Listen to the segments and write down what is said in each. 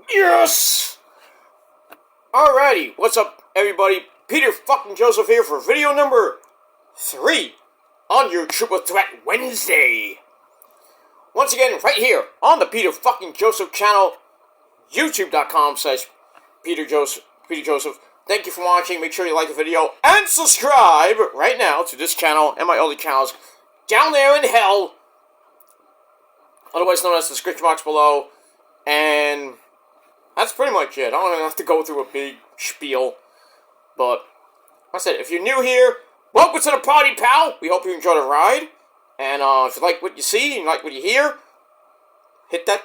Yes! Alrighty, what's up, everybody? Peter fucking Joseph here for video number 3 on your Triple Threat Wednesday. Once again, right here on the Peter fucking Joseph channel, youtube.com/Peter Joseph. Thank you for watching. Make sure you like the video and subscribe right now to this channel and my other channels down there in hell, otherwise known as the description box below. And that's pretty much it. I don't even have to go through a big spiel. But, like I said, if you're new here, welcome to the party, pal. We hope you enjoy the ride. And if you like what you see and you like what you hear, hit that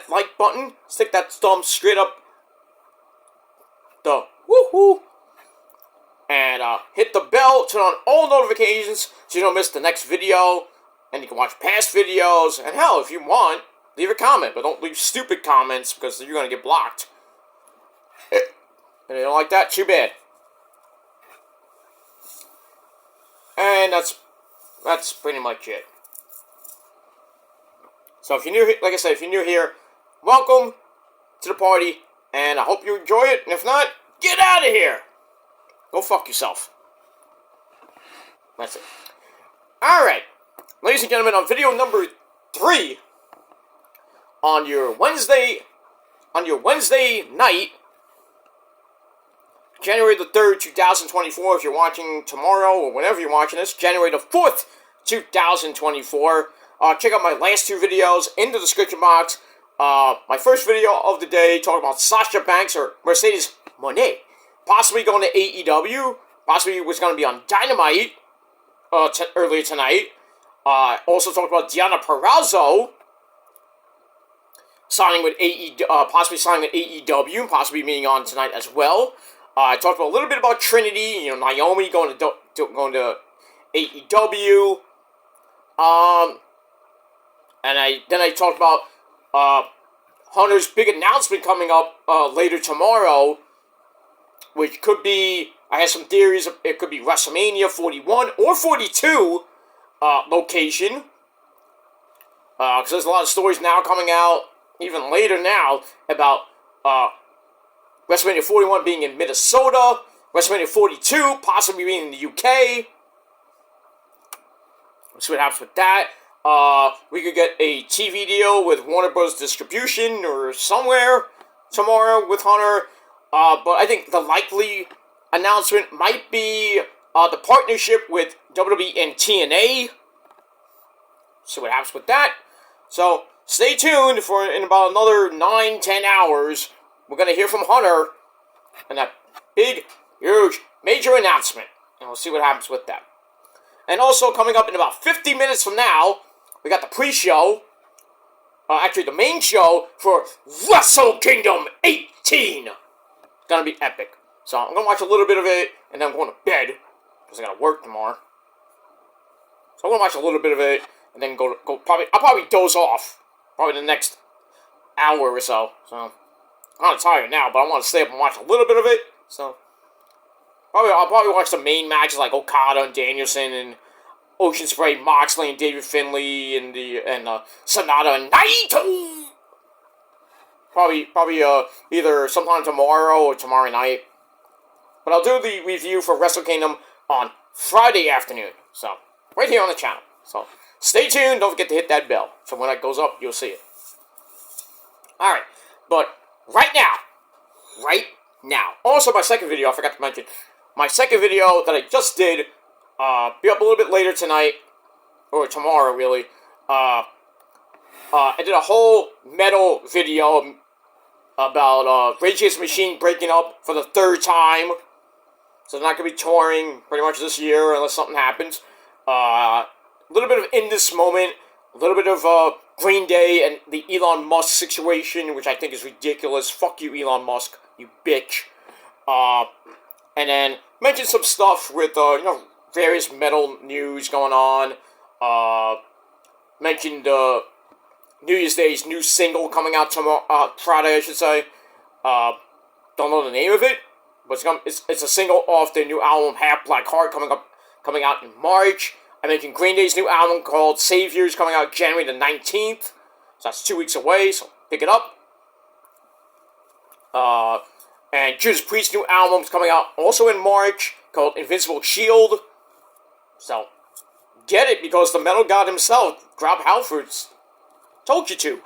like button. Stick that thumb straight up the woohoo. And hit the bell, turn on all notifications so you don't miss the next video. And you can watch past videos. And hell, if you want, leave a comment, but don't leave stupid comments because you're going to get blocked. And if you don't like that, too bad. And that's pretty much it. So if you're new, like I said, if you're new here, welcome to the party, and I hope you enjoy it. And if not, get out of here. Go fuck yourself. That's it. All right, ladies and gentlemen, on video number 3. On your Wednesday night, January the 3rd, 2024, if you're watching tomorrow or whenever you're watching this, January the 4th, 2024. Check out my last 2 videos in the description box. My first video of the day talking about Sasha Banks or Mercedes Moné possibly going to AEW, possibly was going to be on Dynamite earlier tonight. Also talked about Deonna Purrazzo signing with possibly signing with AEW, possibly being on tonight as well. I talked about a little bit about Trinity, Naomi going to AEW. And I talked about Hunter's big announcement coming up later tomorrow, which could be, I have some theories, it could be WrestleMania 41 or 42 location. Because there's a lot of stories now coming out, even later now, about WrestleMania 41 being in Minnesota, WrestleMania 42 possibly being in the UK. We'll see what happens with that. We could get a TV deal with Warner Bros. Distribution or somewhere tomorrow with Hunter. But I think the likely announcement might be the partnership with WWE and TNA. See what happens with that. So, stay tuned for in about another 9-10 hours. We're going to hear from Hunter and that big, huge, major announcement. And we'll see what happens with that. And also, coming up in about 50 minutes from now, we got the pre-show. Actually, the main show for Wrestle Kingdom 18. It's going to be epic. So, I'm going to watch a little bit of it, and then I'm going to bed, because I got to work tomorrow. So, I'm going to watch a little bit of it, and then I'll probably doze off. Probably the next hour or so. So, I'm not tired now, but I want to stay up and watch a little bit of it. So, I'll probably watch the main matches like Okada and Danielson and Ocean Spray, Moxley and David Finlay and Sonata and Naito. Probably either sometime tomorrow or tomorrow night. But I'll do the review for Wrestle Kingdom on Friday afternoon. So, right here on the channel. So, stay tuned. Don't forget to hit that bell. So when that goes up, you'll see it. Alright. But right now. Also, my second video, I forgot to mention. My second video that I just did, be up a little bit later tonight. Or tomorrow, really. I did a whole metal video about Rage Against the Machine breaking up for the 3rd time. So they're not going to be touring pretty much this year unless something happens. A little bit of In This Moment, a little bit of Green Day and the Elon Musk situation, which I think is ridiculous. Fuck you, Elon Musk, you bitch. And then mention some stuff with, various metal news going on. Mentioned New Year's Day's new single coming out tomorrow, Friday, I should say. Don't know the name of it, but it's a single off their new album, Half Black Heart, coming out in March. I mentioned Green Day's new album called Saviors coming out January the 19th. So that's 2 weeks away, so pick it up. And Judas Priest's new album's coming out also in March, called Invincible Shield. So, get it, because the metal god himself, Rob Halford's, told you to.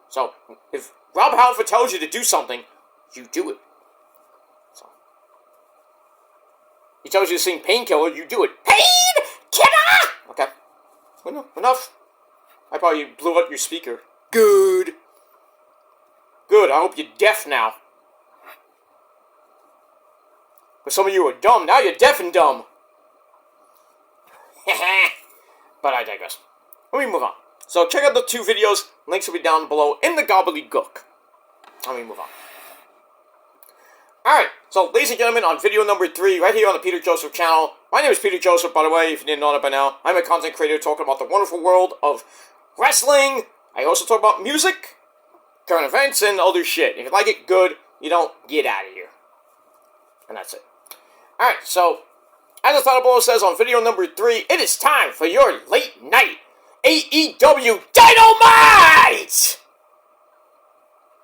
So, if Rob Halford tells you to do something, you do it. So, he tells you to sing Painkiller, you do it. Painkiller! Okay. Enough. I probably blew up your speaker. Good. Good, I hope you're deaf now. But some of you are dumb, now you're deaf and dumb. But I digress. Let me move on. So check out the 2 videos, links will be down below in the gobbledygook. Let me move on. Alright, so ladies and gentlemen, on video number 3, right here on the Peter Joseph channel. My name is Peter Joseph, by the way, if you didn't know that by now. I'm a content creator talking about the wonderful world of wrestling. I also talk about music, current events, and other shit. If you like it, good. You don't, get out of here. And that's it. Alright, so, as the title below says on video number 3, it is time for your late night AEW Dynamite!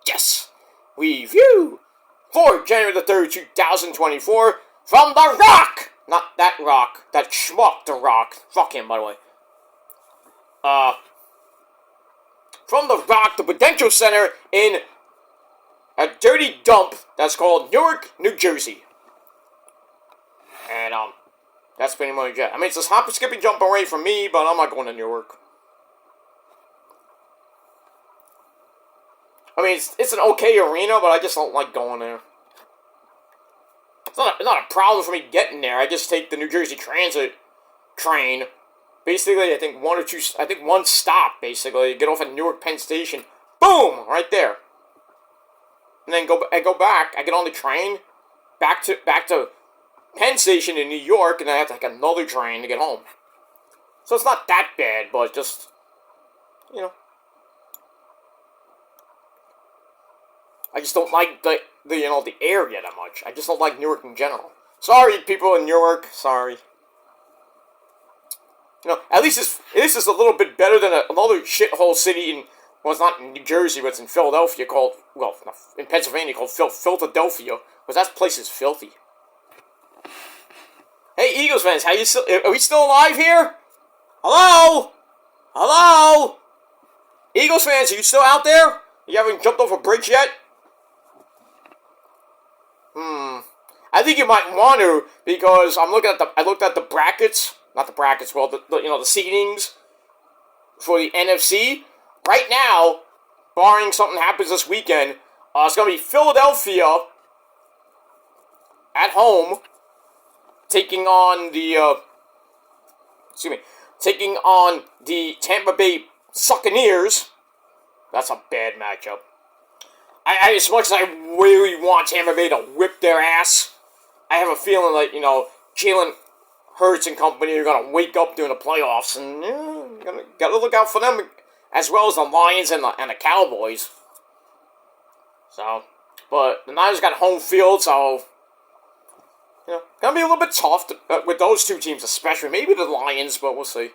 Yes! Review for January the 3rd, 2024 from The Rock! Not that Rock, that schmuck The Rock. Fuck him, by the way. From The Rock, the Prudential Center in a dirty dump that's called Newark, New Jersey. And, that's pretty much it. I mean, it's a hop, skipping, jump away from me, but I'm not going to Newark. I mean, it's an okay arena, but I just don't like going there. It's not a problem for me getting there. I just take the New Jersey Transit train. Basically, I think one stop, basically. Get off at Newark Penn Station. Boom! Right there. And then I go back. I get on the train. Back to Penn Station in New York, and then I have to take another train to get home. So it's not that bad, but just, you know. I just don't like the area that much. I just don't like Newark in general. Sorry, people in Newark. Sorry. You know, at least this is a little bit better than another shithole city in, well, it's not in New Jersey, but it's in Philadelphia called, well, in Pennsylvania called Philadelphia, because that place is filthy. Hey, Eagles fans, are we still alive here? Hello? Hello? Eagles fans, are you still out there? You haven't jumped off a bridge yet? I think you might want to, because I looked at the brackets, not the brackets, well, the seedings for the NFC. Right now, barring something happens this weekend, it's going to be Philadelphia at home taking on the Tampa Bay Buccaneers. That's a bad matchup. I as much as I really want Tampa Bay to whip their ass, I have a feeling like, Jalen Hurts and company are going to wake up during the playoffs, and got to look out for them, as well as the Lions and the Cowboys. So, but the Niners got home field, so, gonna be a little bit tough with those two teams, especially. Maybe the Lions, but we'll see.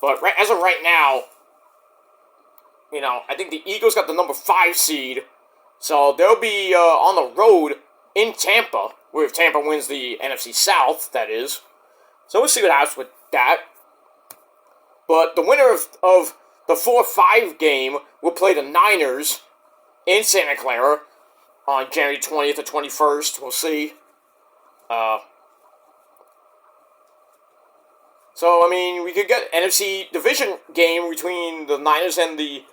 But as of right now, I think the Eagles got the number 5 seed, so they'll be on the road in Tampa, where if Tampa wins the NFC South, that is. So we'll see what happens with that. But the winner of the 4-5 game will play the Niners in Santa Clara on January 20th or 21st. We'll see. So, I mean, we could get an NFC division game between the Niners and the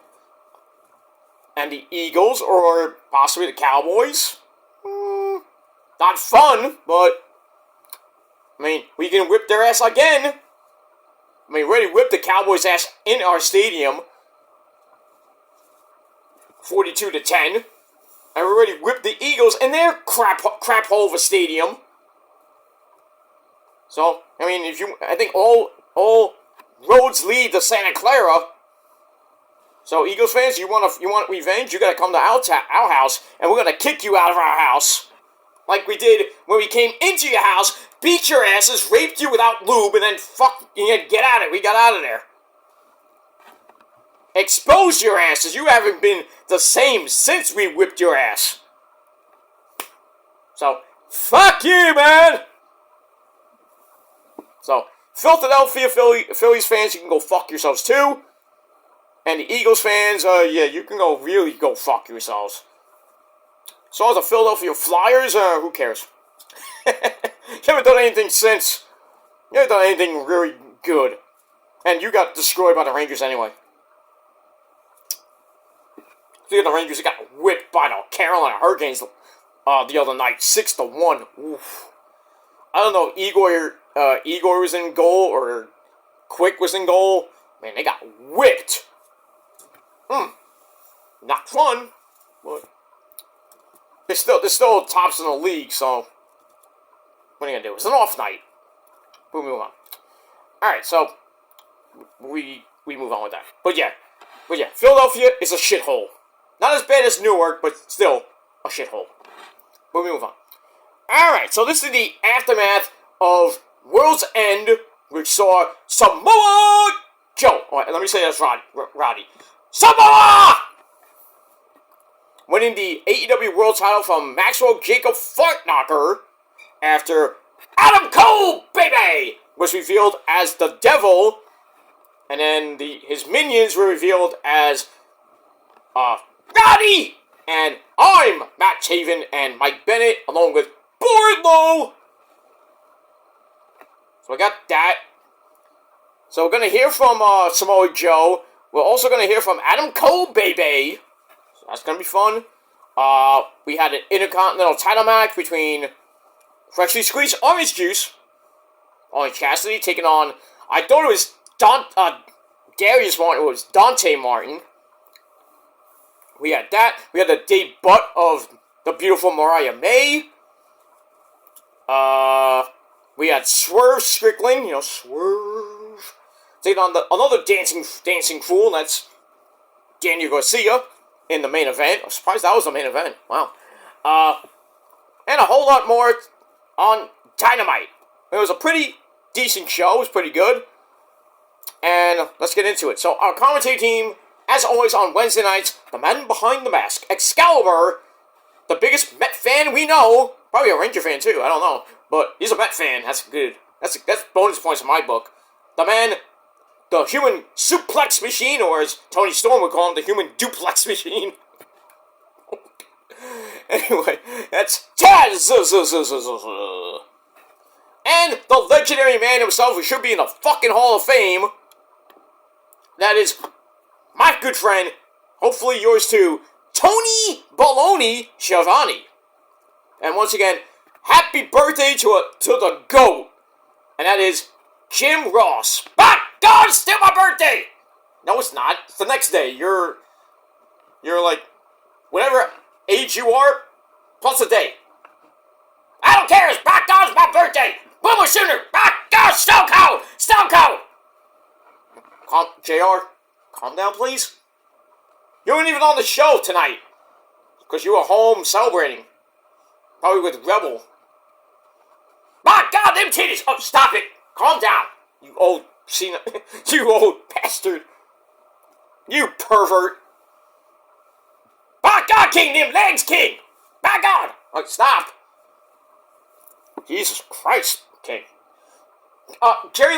Eagles, or possibly the Cowboys. Not fun, but, I mean, we can whip their ass again. I mean, we already whipped the Cowboys' ass in our stadium, 42-10. And we already whipped the Eagles in their crap hole of a stadium. So, I mean, I think all roads lead to Santa Clara. So, Eagles fans, you want revenge? You gotta come to our house, and we're gonna kick you out of our house, like we did when we came into your house, beat your asses, raped you without lube, and then get out of it. We got out of there. expose your asses. You haven't been the same since we whipped your ass. So, fuck you, man! So, Philadelphia Phillies fans, you can go fuck yourselves too. And the Eagles fans, yeah, you can really go fuck yourselves. So as the Philadelphia Flyers, who cares? You haven't done anything since. You haven't done anything really good. And you got destroyed by the Rangers anyway. Speaking of the Rangers, they got whipped by the Carolina Hurricanes the other night, 6-1. Oof. I don't know if Igor was in goal or Quick was in goal. Man, they got whipped. Not fun, but they're still tops in the league, so what are you gonna do? It's an off night. We'll move on. Alright, so we move on with that. But yeah, Philadelphia is a shithole. Not as bad as Newark, but still a shithole. But we move on. Alright, so this is the aftermath of World's End, which saw Samoa Joe. Alright, let me say that's Roddy. Samoa! Winning the AEW World title from Maxwell Jacob Fartknocker after Adam Cole, baby, was revealed as the Devil, and then his minions were revealed as Roddy, and I'm Matt Taven and Mike Bennett, along with Boardlow. So I got that. So we're gonna hear from Samoa Joe. We're also gonna hear from Adam Cole, baby. So that's gonna be fun. We had an Intercontinental title match between Freshly Squeezed Orange Juice, Orange Cassidy, taking on, I thought it was Darius Martin, it was Dante Martin. We had that. We had the debut of the beautiful Mariah May. We had Swerve Strickland, Swerve, taking on another dancing fool, and that's Daniel Garcia in the main event. I'm surprised that was the main event. Wow. And a whole lot more on Dynamite. It was a pretty decent show. It was pretty good. And let's get into it. So our commentary team, as always on Wednesday nights, the man behind the mask, Excalibur, the biggest Met fan we know. Probably a Ranger fan too, I don't know. But he's a Met fan. That's good. That's bonus points in my book. The man, the human suplex machine, or as Tony Storm would call him, the human duplex machine. Anyway, that's Taz! And the legendary man himself, who should be in the fucking Hall of Fame. That is my good friend, hopefully yours too, Tony Baloney Schiavone. And once again, happy birthday to the GOAT. And that is Jim Ross. By God, it's still my birthday! No, it's not. It's the next day. You're like, whatever age you are, plus a day. I don't care. It's by God, it's my birthday. One more sooner. By God, Stone Cold. Stone Cold. JR, calm down, please. You weren't even on the show tonight. Because you were home celebrating. Probably with Rebel. My God, them titties. Oh, stop it. Calm down. You old you old bastard. You pervert. By God, King, them legs, King. By God. Oh, stop. Jesus Christ, King. Jerry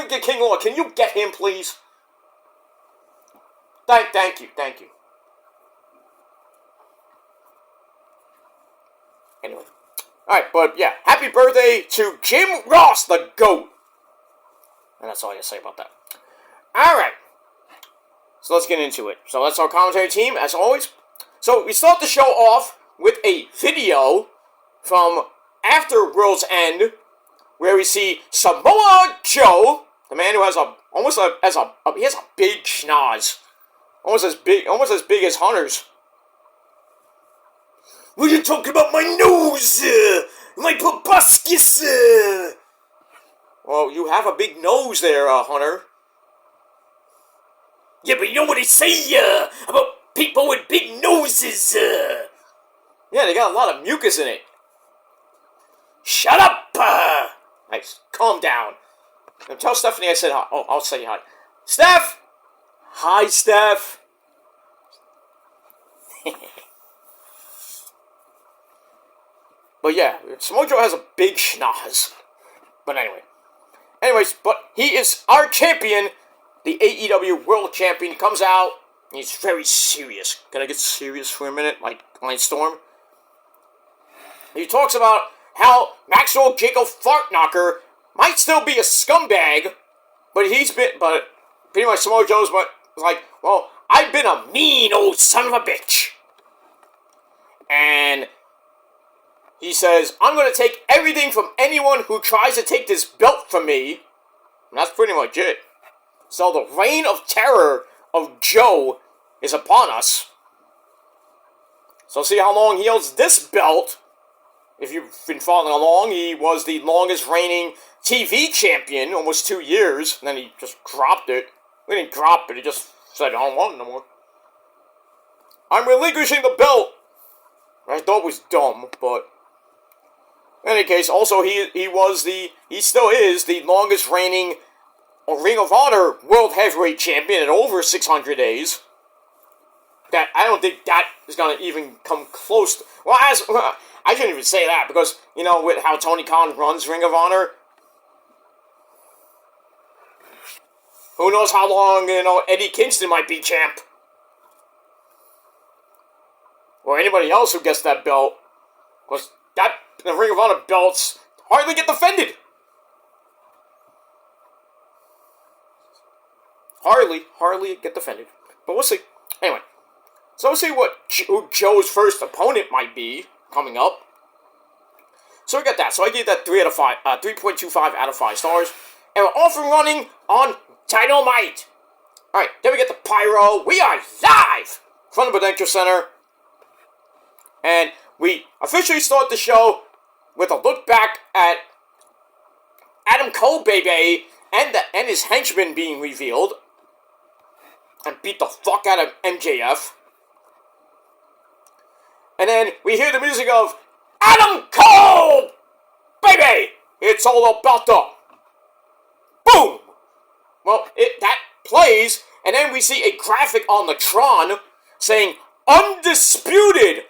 the King Lord, can you get him, please? Thank you. Anyway. Alright, but yeah, happy birthday to Jim Ross, the GOAT. And that's all I gotta say about that. Alright. So let's get into it. So that's our commentary team, as always. So we start the show off with a video from after World's End, where we see Samoa Joe, the man who has he has a big schnoz, almost as big as Hunter's. What are you talking about my nose? My proboscis? Well, you have a big nose there, Hunter. Yeah, but you know what they say about people with big noses? Yeah, they got a lot of mucus in it. Shut up! Nice. Calm down. Now tell Stephanie I said hi. Oh, I'll say hi. Steph! Hi, Steph. But yeah, Samoa Joe has a big schnoz. But anyways, but he is our champion, the AEW World Champion. He comes out, and he's very serious. Can I get serious for a minute, like Lion Storm? He talks about how Maxwell Jacob Fartknocker might still be a scumbag, but pretty much Samoa Joe's like, well, I've been a mean old son of a bitch. And he says, I'm going to take everything from anyone who tries to take this belt from me. And that's pretty much it. So the reign of terror of Joe is upon us. So see how long he holds this belt. If you've been following along, he was the longest reigning TV champion, almost 2 years. And then he just dropped it. He didn't drop it, he just said, I don't want it no more. I'm relinquishing the belt. I thought it was dumb, but in any case, also he still is the longest reigning Ring of Honor World Heavyweight Champion at over 600 days. That I don't think that is gonna even come close to, I shouldn't even say that because, with how Tony Khan runs Ring of Honor, who knows how long, Eddie Kingston might be champ. Or anybody else who gets that belt. Because the Ring of Honor belts hardly get defended. Hardly get defended. But we'll see. Anyway. So we'll see who Joe's first opponent might be coming up. So we got that. So I gave that 3.25 out of 5 stars. And we're off and running on Dynamite. Alright, then we get the Pyro. We are live from the Prudential Center. And we officially start the show with a look back at Adam Cole, baby, and his henchman being revealed. And beat the fuck out of MJF. And then we hear the music of Adam Cole, baby! It's all about the boom! Well, that plays, and then we see a graphic on the Tron saying, Undisputed!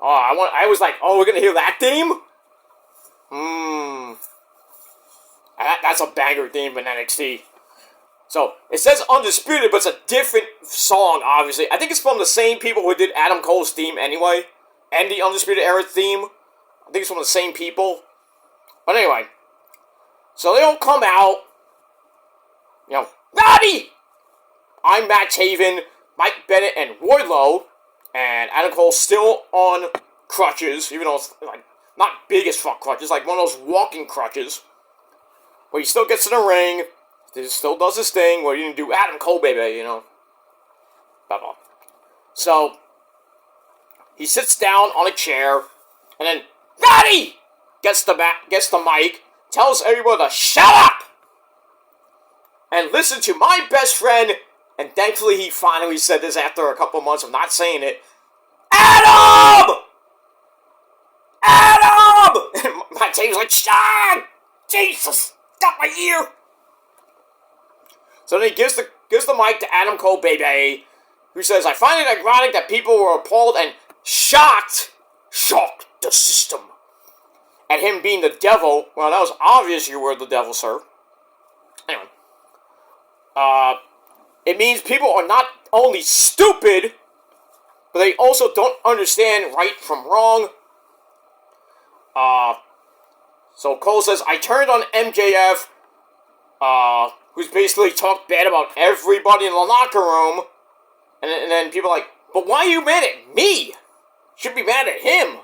Oh, I was like, we're gonna hear that theme? That's a banger theme in NXT. So, it says Undisputed, but it's a different song, obviously. I think it's from the same people who did Adam Cole's theme anyway, and the Undisputed Era theme. I think it's from the same people. But anyway, so they all come out, Roddy! I'm Matt Taven, Mike Bennett, and Wardlow, and Adam Cole's still on crutches, even though it's, not big as fuck crutches, like one of those walking crutches. But he still gets in the ring, he still does his thing, where he didn't do Adam Cole, baby, Blah, blah. So, he sits down on a chair, and then, Roddy! Gets the mic, tells everyone to shut up! And listen to my best friend, and thankfully he finally said this after a couple months of not saying it, Adam! Adam! And my team's like, shut! Jesus! Got my ear! So then he gives the mic to Adam Cole, baby, who says, I find it ironic that people were appalled and shocked the system. At him being the devil. Well, that was obvious you were the devil, sir. Anyway. It means people are not only stupid, but they also don't understand right from wrong. So Cole says, I turned on MJF, who's basically talked bad about everybody in the locker room. And then people are like, but why are you mad at me? You should be mad at him.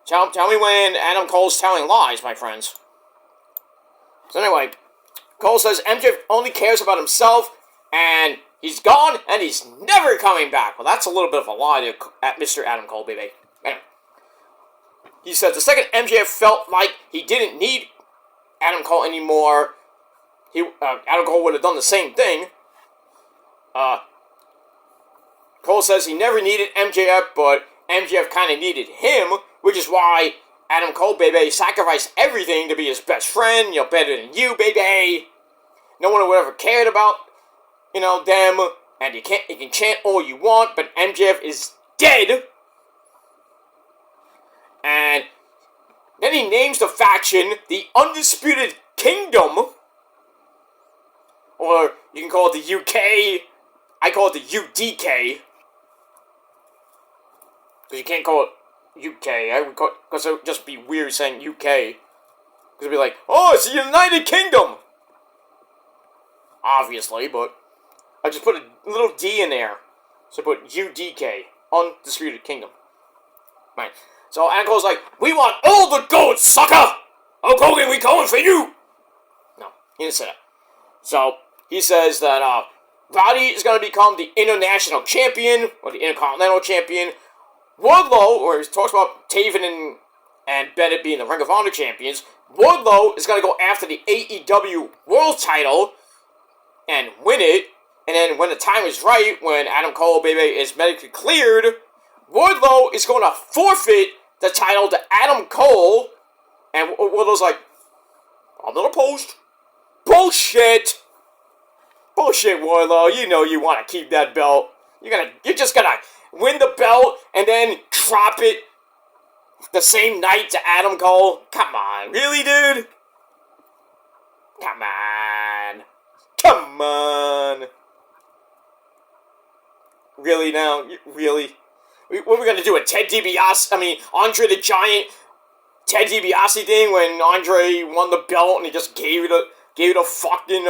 Tell me when Adam Cole's telling lies, my friends. So anyway, Cole says MJF only cares about himself, and he's gone, and he's never coming back. Well, that's a little bit of a lie at Mr. Adam Cole, baby. Anyway. He says the second MJF felt like he didn't need Adam Cole anymore, Adam Cole would have done the same thing. Cole says he never needed MJF, but MJF kind of needed him, which is why Adam Cole, baby, sacrificed everything to be his best friend, better than you, baby. No one would ever cared about, them, and you can chant all you want, but MJF is dead. And then he names the faction the Undisputed Kingdom, or you can call it the UK. I call it the UDK, because you can't call it UK. I would call because it would just be weird saying UK. Because it'd be like, oh, it's the United Kingdom. Obviously, but I just put a little D in there. So I put UDK, Undisputed Kingdom. Right. So Adam Cole's like, we want all the gold, sucker! Hulk Hogan, we going for you! No, he didn't say that. So he says that Roddy is going to become the International Champion, or the Intercontinental Champion. Wardlow, or he talks about Taven and Bennett being the Ring of Honor champions. Wardlow is going to go after the AEW World title and win it. And then when the time is right, when Adam Cole, baby, is medically cleared, Wardlow is going to forfeit the title to Adam Cole. And Wardlow's like, I'm not opposed. Bullshit! Bullshit, Wardlow. You know you want to keep that belt. You're just gonna win the belt and then drop it the same night to Adam Cole? Come on, really, dude? Come on. Come on. Really now? Really? What are we gonna do, a Andre the Giant Ted DiBiase thing when Andre won the belt and he just gave it a fucking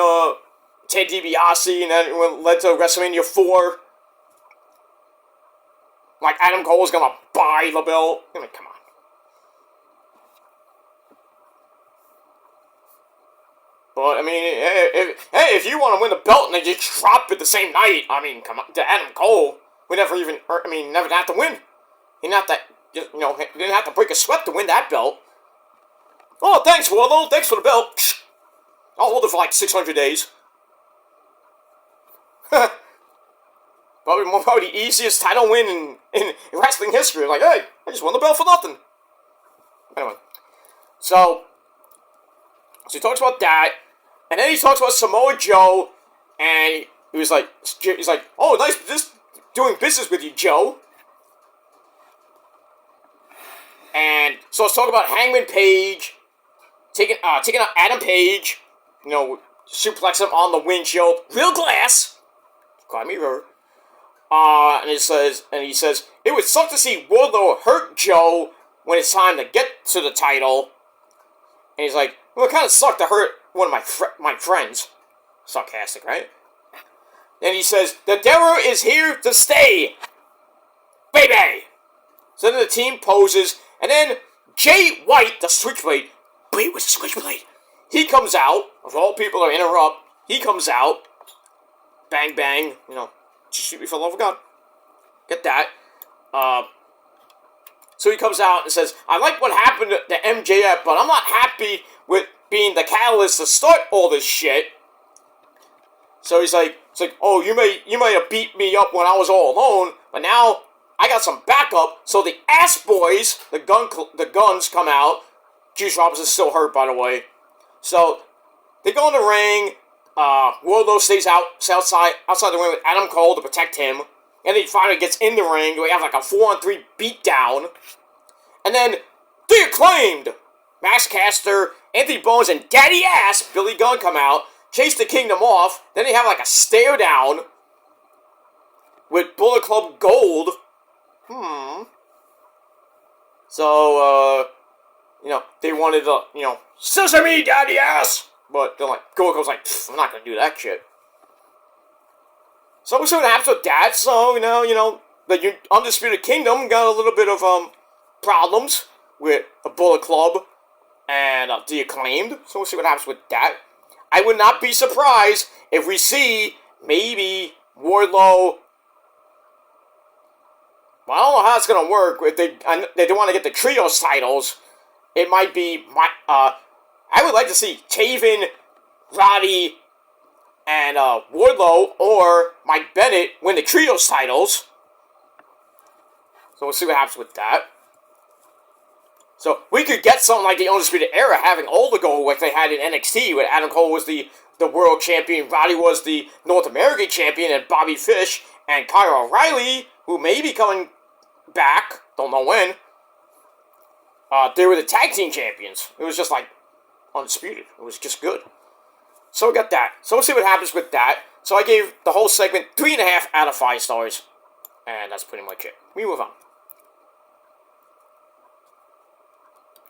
Ted DiBiase, and then it led to WrestleMania 4? Like Adam Cole was gonna buy the belt. I mean, come on. But I mean, if you want to win the belt and then just drop it the same night, I mean, come on, to Adam Cole, we never had to win. He didn't have to break a sweat to win that belt. Oh, thanks, Wardlow. Thanks for the belt. I'll hold it for like 600 days. Probably the easiest title win in wrestling history. Like, hey, I just won the belt for nothing. Anyway, so he talks about that, and then he talks about Samoa Joe, and he's like, oh, nice doing business with you, Joe. And so let's talk about Hangman Page taking out Adam Page, suplex him on the windshield, real glass. Cry me river. And he says, it would suck to see Wardlow hurt Joe when it's time to get to the title. And he's like, well, it kind of sucked to hurt one of my friends. Sarcastic, right? Then he says, the devil is here to stay, baby. So then the team poses, and then Jay White, the Switchblade, wait, what's the Switchblade? He comes out, of all people to interrupt, he comes out, bang, bang, just shoot me for the love of God. Get that. So he comes out and says, I like what happened to MJF, but I'm not happy with being the catalyst to start all this shit. So he's like, oh, you may have beat me up when I was all alone, but now I got some backup. So the Ass Boys, the Guns come out. Juice Robinson's still hurt, by the way. So they go in the ring. Wardlow stays outside the ring with Adam Cole to protect him. And then he finally gets in the ring. We have like a 4-on-3 beatdown. And then The Acclaimed, Max Caster, Anthony Bones, and Daddy Ass, Billy Gunn, come out, chase the Kingdom off. Then they have like a stare down with Bullet Club Gold. So, they wanted to, Sesame, Daddy Ass! But they're like, Gold was like, I'm not gonna do that shit. So we'll see what happens with that. So, the Undisputed Kingdom got a little bit of, problems with the Bullet Club and The Acclaimed. So we'll see what happens with that. I would not be surprised if we see maybe Wardlow. Well, I don't know how it's gonna work. If they don't want to get the trios titles, it might be I would like to see Taven, Roddy, and Wardlow or Mike Bennett win the trios titles. So we'll see what happens with that. So we could get something like the Undisputed Era, having all the gold like they had in NXT, when Adam Cole was the world champion, Roddy was the North American champion, and Bobby Fish and Kyle O'Reilly, who may be coming back, don't know when, they were the tag team champions. It was just like undisputed. It was just good. So we got that. So we'll see what happens with that. So I gave the whole segment 3.5 out of 5 stars. And that's pretty much it. We move on.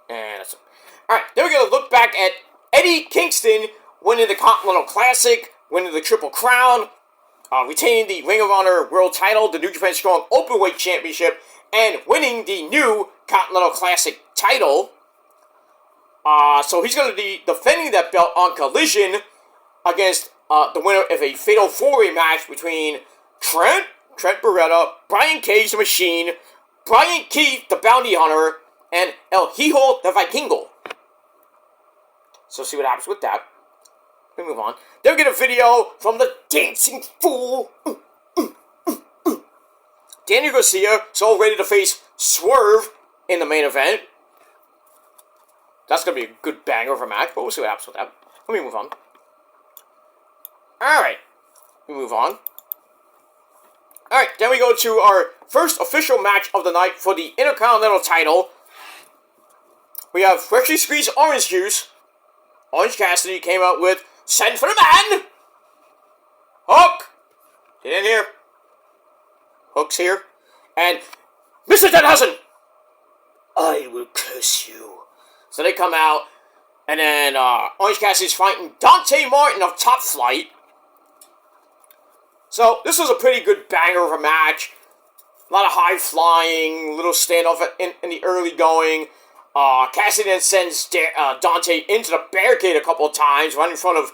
And that's it. Alright, then we're going to look back at Eddie Kingston winning the Continental Classic, winning the Triple Crown, retaining the Ring of Honor World Title, the New Japan Strong Openweight Championship, and winning the new Continental Classic title. So he's going to be defending that belt on Collision against the winner of a Fatal 4-Way match between Trent Beretta, Brian Cage the Machine, Brian Keith the Bounty Hunter, and El Hijo the Vikingo. So see what happens with that. We move on. Then we get a video from the Dancing Fool. Daniel Garcia is all ready to face Swerve in the main event. That's going to be a good banger of a match, but we'll see what happens with that. Let me move on. Alright. We move on. Alright, then we go to our first official match of the night for the Intercontinental title. We have freshly squeezed orange juice. Orange Cassidy came out with Send for the Man! Hook! Get in here. Hook's here. And Mr. Denhausen! I will curse you. So they come out, and then Orange Cassidy's fighting Dante Martin of Top Flight. So this was a pretty good banger of a match. A lot of high flying, little standoff in the early going. Cassidy then sends Dante into the barricade a couple of times, right in front of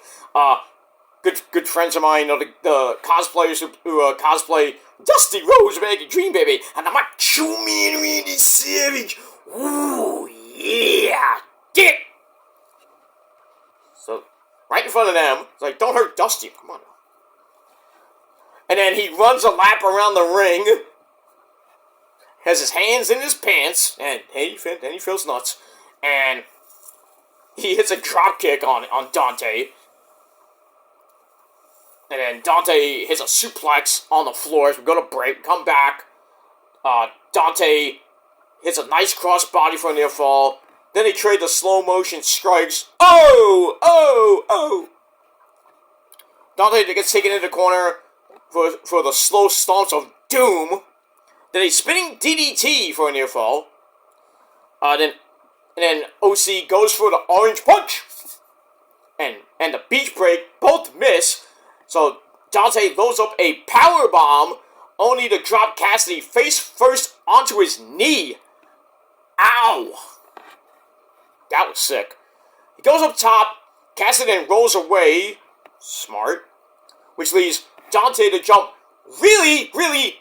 good friends of mine, the cosplayers who cosplay Dusty Rhodes, American Dream Baby, and the Macho Man Randy Savage. Ooh, yeah, get it! So, right in front of them, it's like, don't hurt Dusty, come on. And then he runs a lap around the ring, has his hands in his pants, and then he feels nuts, and he hits a drop kick on Dante. And then Dante hits a suplex on the floor as we go to break, come back. Dante hits a nice crossbody for a near fall. Then they trade the slow motion strikes. Oh! Dante gets taken into the corner for the slow stomps of doom. Then a spinning DDT for a near fall. Then OC goes for the orange punch. And the beach break, both miss. So Dante loads up a power bomb, only to drop Cassidy face first onto his knee. Ow! That was sick. He goes up top, Cassidy then rolls away. Smart. Which leaves Dante to jump really, really,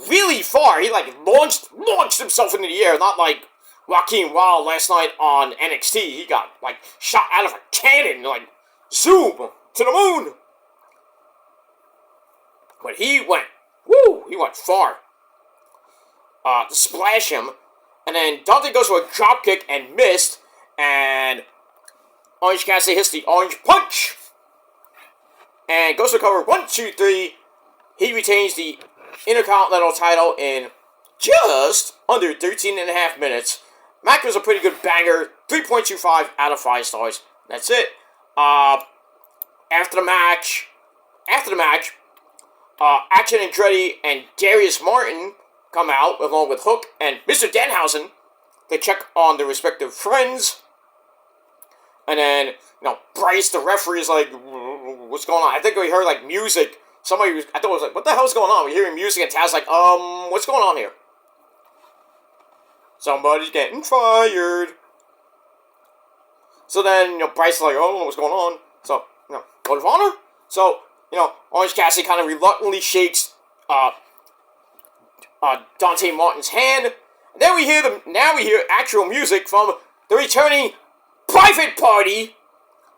really far. He launched himself into the air, not like Joaquin Wilde last night on NXT. He got shot out of a cannon, zoom to the moon. But he went far. To splash him. And then Dante goes for a dropkick and missed. And Orange Cassidy hits the orange punch. And goes for cover 1, 2, 3. He retains the Intercontinental title in just under 13.5 minutes. Match was a pretty good banger. 3.25 out of 5 stars. That's it. After the match, Action Andretti and Darius Martin come out, along with Hook and Mr. Denhausen, to check on their respective friends. And then, Bryce, the referee, is like, what's going on? I think we heard, music. I thought it was like, what the hell's going on? We're hearing music, and Taz's like, what's going on here? Somebody's getting fired. So then, Bryce is like, oh, I don't know what's going on. So, Code of Honor? So, Orange Cassidy kind of reluctantly shakes Dante Martin's hand. And then we hear actual music from the returning private party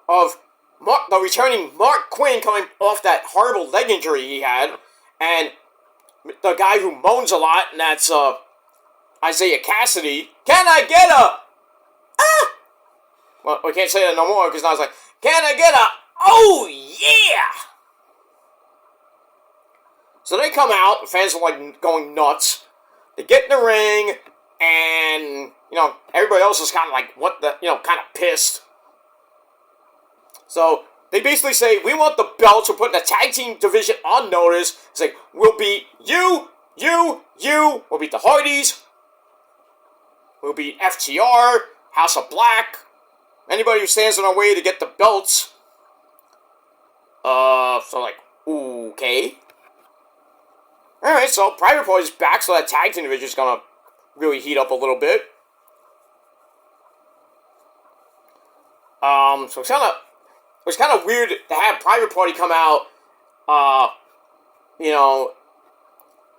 of the returning Mark Quinn, coming off that horrible leg injury he had, and the guy who moans a lot, and that's Isaiah Cassidy. Can I get a Well, we can't say that no more because now it's like, can I get a, oh yeah! So they come out, fans are like going nuts. They get in the ring, and, everybody else is kind of like, what the, kind of pissed. So they basically say, we want the belts, we're putting the tag team division on notice. It's like, we'll beat you, we'll beat the Hardys, we'll beat FTR, House of Black, anybody who stands in our way to get the belts. So like, okay. Alright, so Private Party's back, so that tag team division is gonna really heat up a little bit. So it's kind of weird to have Private Party come out,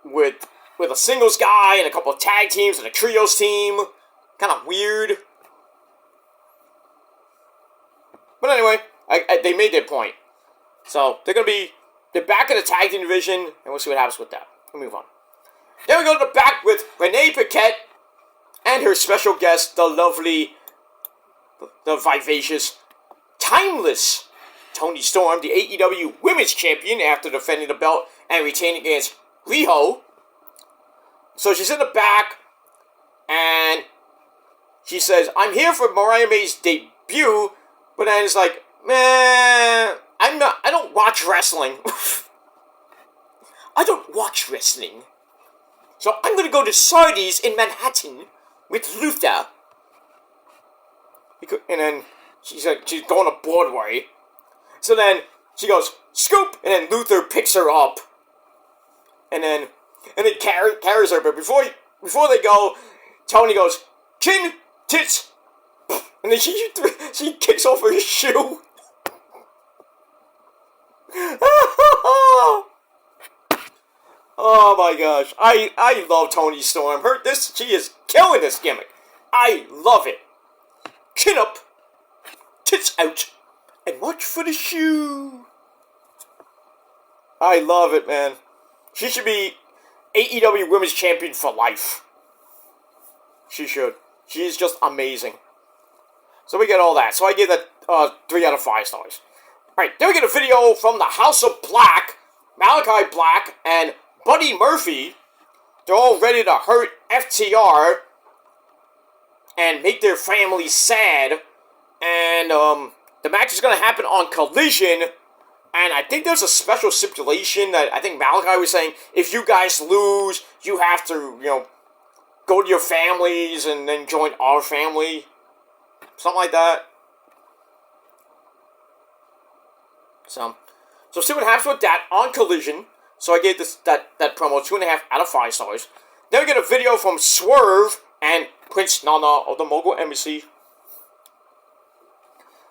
with a singles guy and a couple of tag teams and a trios team. Kind of weird. But anyway, they made their point. So they're back in the tag team division, and we'll see what happens with that. We'll move on. Then we go to the back with Renee Paquette and her special guest, the lovely, the vivacious, timeless Toni Storm, the AEW Women's Champion, after defending the belt and retaining against Riho. So she's in the back, and she says, I'm here for Mariah May's debut, but then it's like, man, I don't watch wrestling. I don't watch wrestling. So I'm going to go to Sardi's in Manhattan with Luther. And then she's going to Broadway. So then she goes, scoop, and then Luther picks her up. And then carries her. But before they go, Tony goes, chin, tits. And then she kicks off her shoe. Oh my gosh. I love Toni Storm. She is killing this gimmick. I love it. Chin up, tits out, and watch for the shoe. I love it, man. She should be AEW Women's Champion for life. She should. She is just amazing. So we get all that. So I give that 3 out of 5 stars. Alright, then we get a video from the House of Black, Malachi Black, and Buddy Murphy. They're all ready to hurt FTR and make their family sad. And the match is going to happen on Collision. And I think there's a special stipulation that I think Malachi was saying, if you guys lose, you have to, go to your families and then join our family. Something like that. So see what happens with that on Collision. So I gave that promo 2.5 out of 5 stars. Then we get a video from Swerve and Prince Nana of the Mogul Embassy.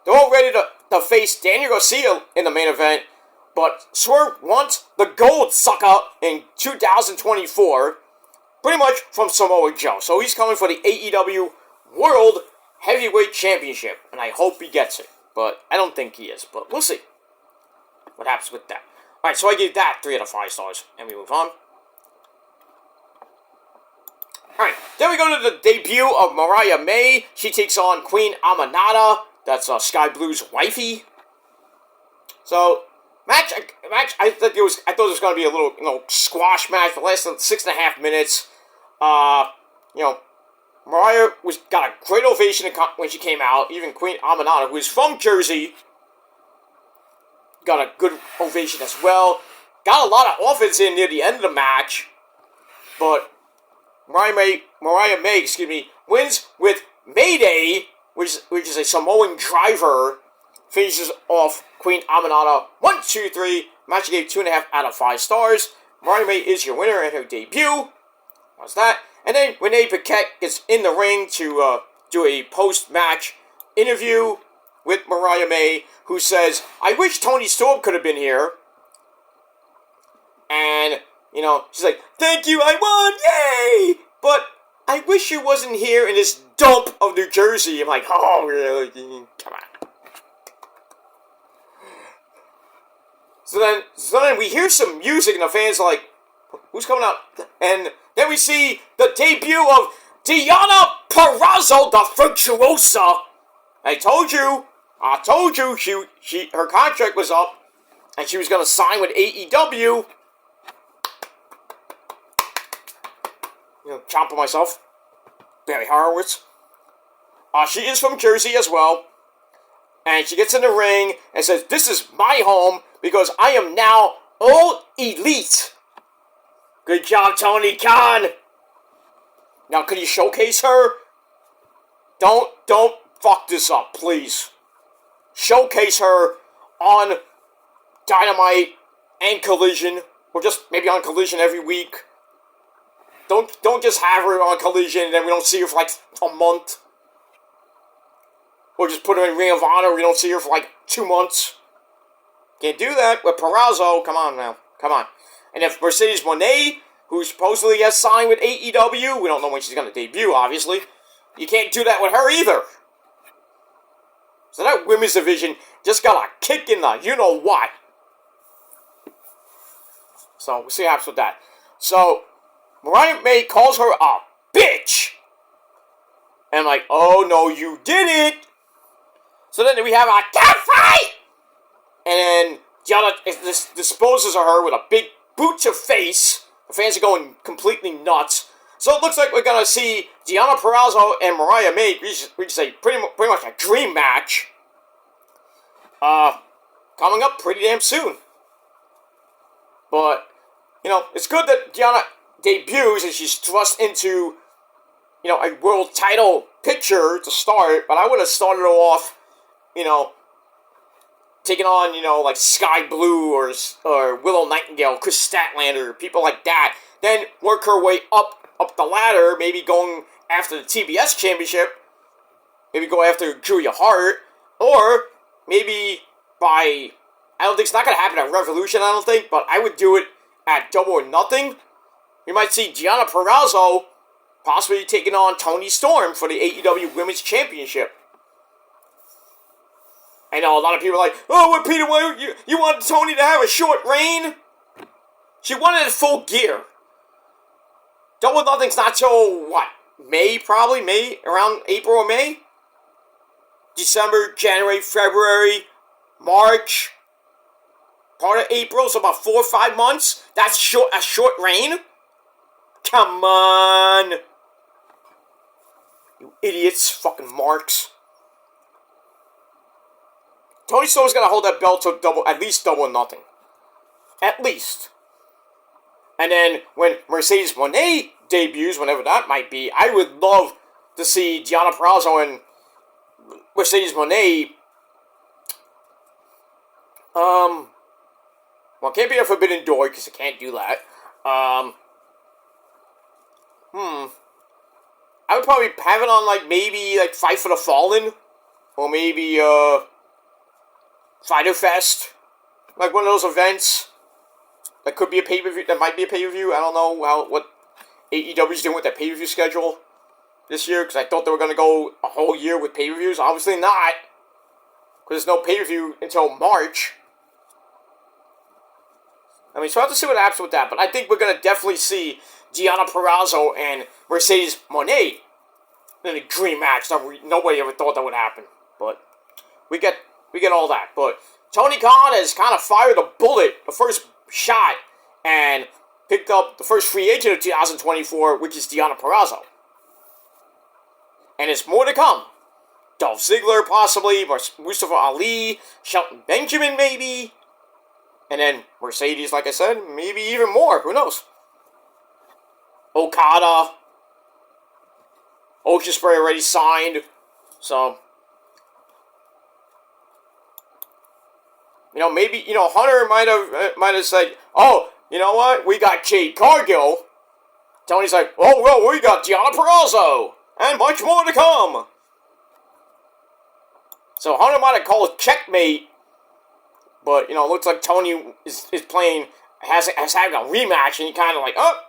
They're all ready to face Daniel Garcia in the main event, but Swerve wants the gold sucker in 2024, pretty much from Samoa Joe. So he's coming for the AEW World Heavyweight Championship, and I hope he gets it, but I don't think he is, but we'll see what happens with that. Alright, so I gave that 3 out of 5 stars, and we move on. Alright, then we go to the debut of Mariah May. She takes on Queen Aminata. That's Sky Blue's wifey. So, match. I thought it was going to be a little, squash match for less than 6.5 minutes. Mariah got a great ovation when she came out. Even Queen Aminata, who is from Jersey, got a good ovation as well. Got a lot of offense in near the end of the match, but Mariah May, wins with Mayday, which is a Samoan driver, finishes off Queen Aminata 1, 2, 3. Match gave 2.5 out of 5 stars. Mariah May is your winner in her debut. How's that? And then Renee Paquette gets in the ring to do a post-match interview with Mariah May, who says, I wish Toni Storm could have been here. And, she's like, thank you, I won, yay! But I wish she wasn't here in this dump of New Jersey. I'm like, oh, really? Come on. So then we hear some music, and the fans are like, who's coming out? And then we see the debut of Deonna Purrazzo the Virtuosa. I told you, her contract was up, and she was gonna sign with AEW. Chomping myself. Barry Horowitz. She is from Jersey as well. And she gets in the ring and says, "This is my home because I am now all elite." Good job, Tony Khan. Now, can you showcase her? Don't fuck this up, please. Showcase her on Dynamite and Collision, or just maybe on Collision every week. Don't just have her on Collision and then we don't see her for like a month. Or just put her in Ring of Honor, we don't see her for like 2 months. Can't do that with Purrazzo. Come on now. Come on. And if Mercedes Moné, who supposedly has signed with AEW, we don't know when she's going to debut, obviously. You can't do that with her either. So that women's division just got a kick in the you-know-what. So we'll see what happens with that. So Mariah May calls her a bitch. And I'm like, oh no, you didn't. So then we have a cat fight. And then Gianna disposes of her with a big boot to face. The fans are going completely nuts. So it looks like we're going to see Deonna Purrazzo and Mariah May reach a pretty much a dream match. Coming up pretty damn soon. But, it's good that Deonna debuts and she's thrust into, a world title picture to start. But I would have started her off, taking on, like Sky Blue or Willow Nightingale, Chris Statlander, people like that. Then work her way up the ladder, maybe going after the TBS Championship. Maybe go after Julia Hart. Or maybe I don't think it's not going to happen at Revolution, I don't think. But I would do it at Double or Nothing. You might see Deonna Purrazzo possibly taking on Toni Storm for the AEW Women's Championship. I know a lot of people are like, oh, what, Peter, you want Toni to have a short reign? She wanted it full gear. Double or Nothing's not till, what, May, probably? May? Around April or May? December, January, February, March, part of April, so about 4 or 5 months. That's a short reign? Come on. You idiots, fucking marks. Toni Storm's gonna hold that belt till at least Double or Nothing. At least. And then when Mercedes Moné debuts, whenever that might be, I would love to see Deonna Purrazzo and Mercedes Moné. Well, it can't be a Forbidden Door because I can't do that. I would probably have it on maybe Fight for the Fallen, or maybe Fighter Fest, like one of those events that could be a pay-per-view. That might be a pay-per-view. I don't know what AEW's doing with their pay-per-view schedule this year, because I thought they were going to go a whole year with pay-per-views. Obviously not, because there's no pay-per-view until March. So I have to see what happens with that. But I think we're going to definitely see Deonna Purrazzo and Mercedes Moné in a dream match. Nobody ever thought that would happen. But we get all that. But Tony Khan has kind of fired a bullet, the first shot, and picked up the first free agent of 2024, which is Deonna Purrazzo. And it's more to come. Dolph Ziggler, possibly, Mustafa Ali, Shelton Benjamin, maybe. And then Mercedes, like I said, maybe even more. Who knows? Okada. Ocean Spray already signed. So, maybe, Hunter might have said, oh, you know what? We got Jade Cargill. Tony's like, oh, well, we got Deonna Purrazzo. And much more to come. So Hunter might have called checkmate. But, it looks like Tony is playing, has had a rematch, and he kind of like, oh,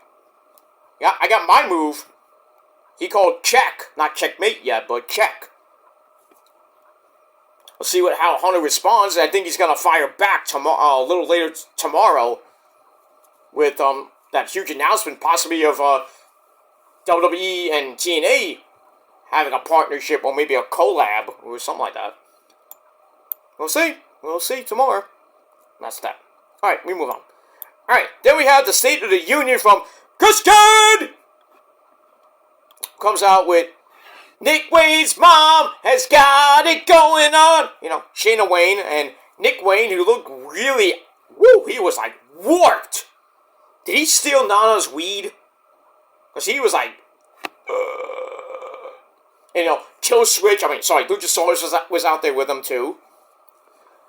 yeah, I got my move. He called check. Not checkmate yet, but check. We'll see how Hunter responds. I think he's going to fire back a little later tomorrow with that huge announcement, possibly of WWE and TNA having a partnership or maybe a collab or something like that. We'll see. We'll see tomorrow. That's that. Alright, we move on. Alright, then we have the State of the Union from Christian! Comes out with Nick Wayne's mom has got it going on. You know, Shayna Wayne and Nick Wayne, who looked really, he was like warped. Did he steal Nana's weed? Because he was like, you know, Luchasaurus was out there with him too.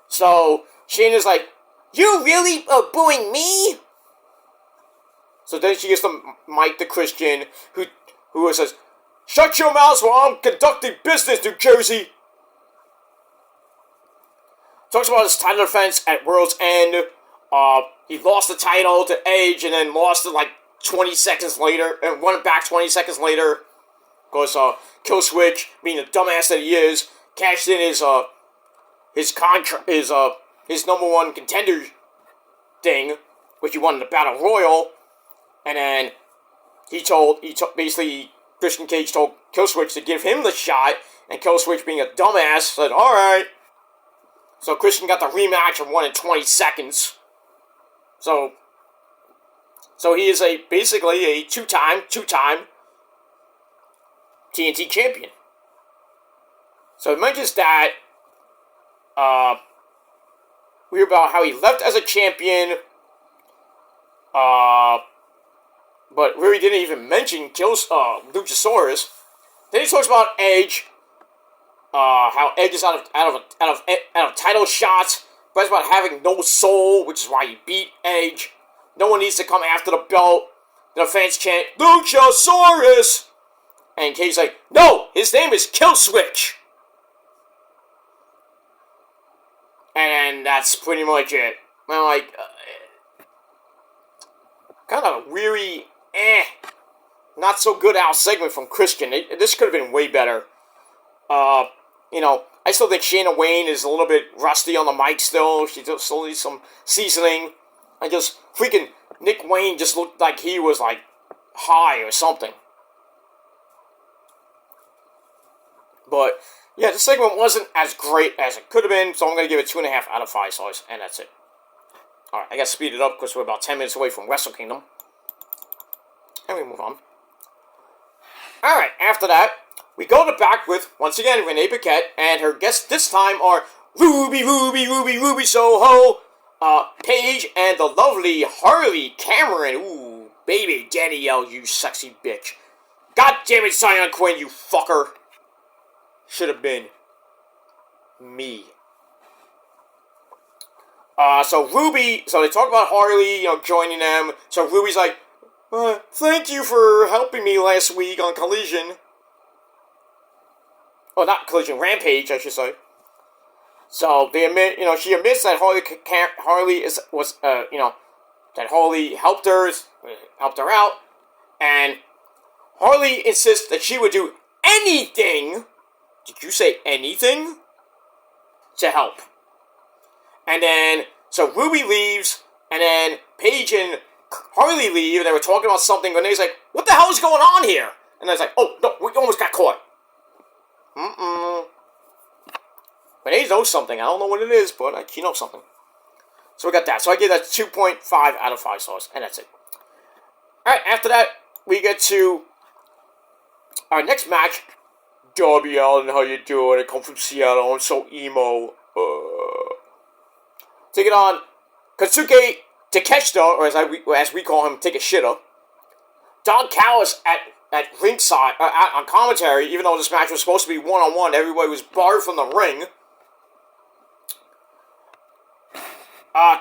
So, Shayna's like, you really booing me? So then she gets the mic to Christian, who says, shut your mouth while I'm conducting business, New Jersey. Talks about his title defense at World's End. He lost the title to Edge and then lost it like 20 seconds later, and won it back 20 seconds later. Because Killswitch, being the dumbass that he is, cashed in his contract, his number one contender thing, which he won in the Battle Royal, and then basically Christian Cage told Killswitch to give him the shot, and Killswitch, being a dumbass, said, alright. So Christian got the rematch and won in 20 seconds. So he is basically a two-time TNT champion. So it mentions that we hear about how he left as a champion, but really didn't even mention Luchasaurus. Then he talks about Edge, how Edge is out of title shots, but it's about having no soul, which is why he beat Edge. No one needs to come after the belt. The fans chant, Luchasaurus! And Cage's like, no, his name is Killswitch! And that's pretty much it. I'm like, kind of a weary, not so good out segment from Christian. This could have been way better. You know, I still think Shayna Wayne is a little bit rusty on the mic still. She still needs some seasoning. I just, freaking Nick Wayne just looked like he was like high or something. But yeah, this segment wasn't as great as it could have been, so I'm going to give it 2.5 out of 5 stars, and that's it. Alright, I got to speed it up because we're about 10 minutes away from Wrestle Kingdom. And we move on. Alright, after that, we go to back with, once again, Renee Paquette, and her guests this time are Ruby Soho, Paige, and the lovely Harley Cameron. Ooh, baby Danielle, you sexy bitch. God damn it, Zion Quinn, you fucker. Should have been me. So they talk about Harley, you know, joining them. So Ruby's like, thank you for helping me last week on Collision. Oh, not Collision, Rampage, I should say. So they admit, you know, she admits that that Harley helped her out, and Harley insists that she would do anything. Did you say anything? To help. And then, so Ruby leaves, and then Paige and Harley leave, and they were talking about something, and Renee's like, what the hell is going on here? And I was like, oh, no, we almost got caught. Renee knows something. I don't know what it is, but she knows something. So we got that. So I give that 2.5 out of 5 stars, and that's it. Alright, after that, we get to our next match. Darby Allin, how you doing? I come from Seattle. I'm so emo. Take it on Kosuke Takeshita, or as we call him, Take a Shitter. Don Callis at ringside, on commentary, even though this match was supposed to be one-on-one, everybody was barred from the ring.